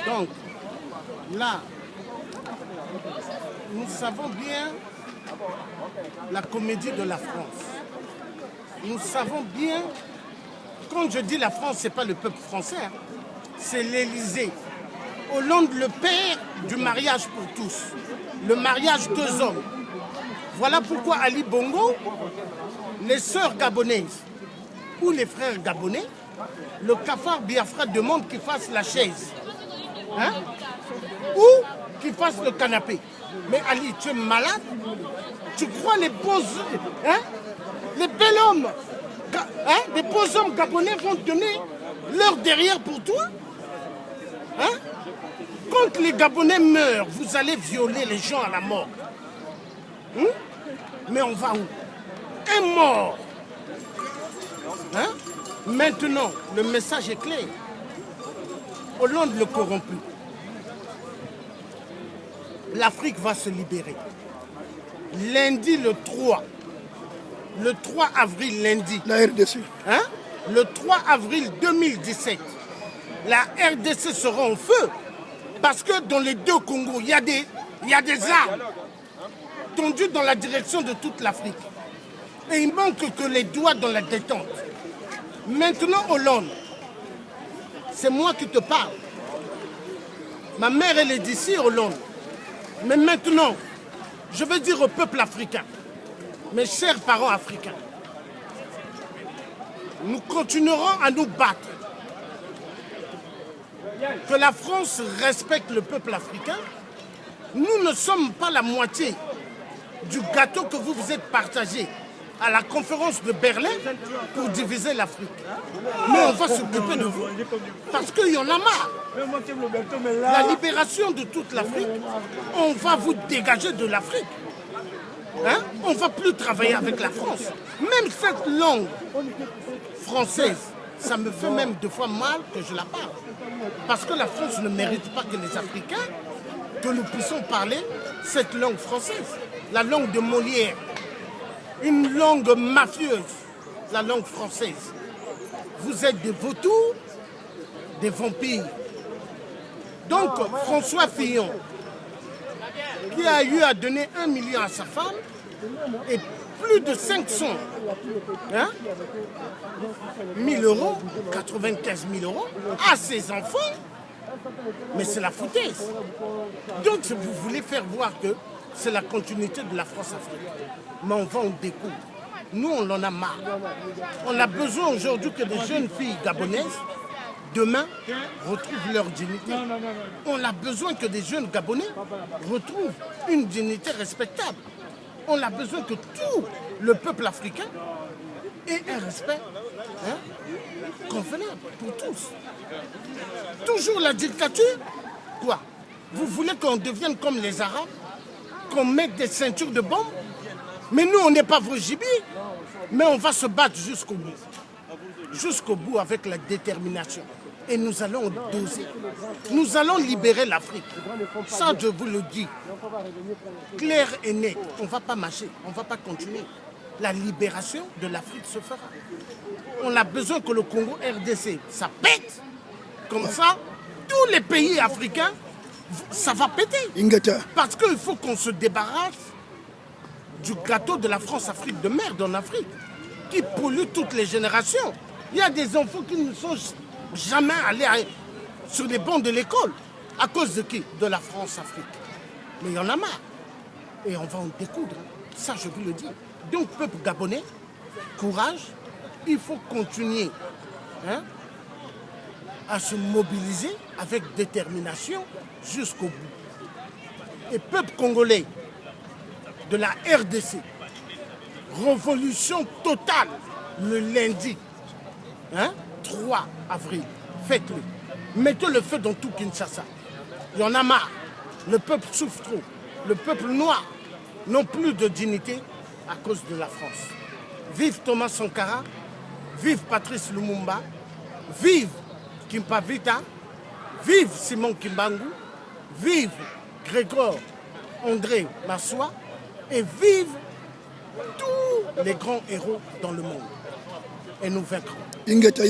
Donc, là, nous savons bien la comédie de la France. Nous savons bien, quand je dis la France, ce n'est pas le peuple français, hein, c'est l'Élysée. Hollande, le père du mariage pour tous, le mariage deux hommes. Voilà pourquoi Ali Bongo, les sœurs gabonaises ou les frères gabonais, le cafard Biafra demande qu'il fasse la chaise, hein, ou qu'il fasse le canapé. Mais Ali, tu es malade? Tu crois les beaux, hein, les bel hommes, hein, les beaux hommes gabonais vont donner leur derrière pour toi, hein? Quand les Gabonais meurent, vous allez violer les gens à la mort. Hein? Mais on va où? Un mort. Hein? Maintenant, le message est clair. Hollande le corrompu. L'Afrique va se libérer. Lundi le 3 avril, lundi. La RDC. Hein? Le 3 avril 2017, la RDC sera en feu. Parce que dans les deux Congos, il y a des armes tendues dans la direction de toute l'Afrique. Et il manque que les doigts dans la détente. Maintenant, Hollande, c'est moi qui te parle. Ma mère, elle est d'ici, Hollande. Mais maintenant, je veux dire au peuple africain, mes chers parents africains, nous continuerons à nous battre. Que la France respecte le peuple africain. Nous ne sommes pas la moitié du gâteau que vous vous êtes partagé à la conférence de Berlin pour diviser l'Afrique. Mais on va s'occuper de vous. Parce qu'il y en a marre. La libération de toute l'Afrique, on va vous dégager de l'Afrique. Hein? On ne va plus travailler avec la France. Même cette langue française, ça me fait même deux fois mal que je la parle. Parce que la France ne mérite pas que les Africains, que nous puissions parler cette langue française, la langue de Molière, une langue mafieuse, la langue française. Vous êtes des vautours, des vampires. Donc François Fillon, qui a eu à donner 1 million à sa femme, et plus de 500 000 euros, 95 000 euros, à ses enfants, mais c'est la foutaise. Donc vous voulez faire voir que c'est la continuité de la France-Afrique. Mais on va en découdre. Nous, on en a marre. On a besoin aujourd'hui que des jeunes filles gabonaises, demain, retrouvent leur dignité. On a besoin que des jeunes Gabonais retrouvent une dignité respectable. On a besoin que tout le peuple africain ait un respect convenable pour tous. Toujours la dictature? Quoi? Vous voulez qu'on devienne comme les Arabes? Qu'on mette des ceintures de bombes? Mais nous, on n'est pas vos gibiers. Mais on va se battre jusqu'au bout. Jusqu'au bout avec la détermination. Et nous allons doser. Nous allons libérer l'Afrique. Ça, je vous le dis. Clair et net. On ne va pas marcher. On ne va pas continuer. La libération de l'Afrique se fera. On a besoin que le Congo RDC, ça pète. Comme ça, tous les pays africains, ça va péter. Parce qu'il faut qu'on se débarrasse du gâteau de la France-Afrique de merde en Afrique, qui pollue toutes les générations. Il y a des enfants qui ne sont jamais allés sur les bancs de l'école. À cause de qui? De la France-Afrique. Mais il y en a marre. Et on va en découdre. Ça, je vous le dis. Donc, peuple gabonais, courage. Il faut continuer à se mobiliser avec détermination jusqu'au bout. Et peuple congolais de la RDC, révolution totale le lundi 3 avril. Faites-le. Mettez le feu dans tout Kinshasa. Il y en a marre. Le peuple souffre trop. Le peuple noir n'a plus de dignité à cause de la France. Vive Thomas Sankara, vive Patrice Lumumba, vive Kimpa Vita, vive Simon Kimbangu, vive Grégor André Massoua et vive tous les grands héros dans le monde. Et nous vaincrons. Ingeta.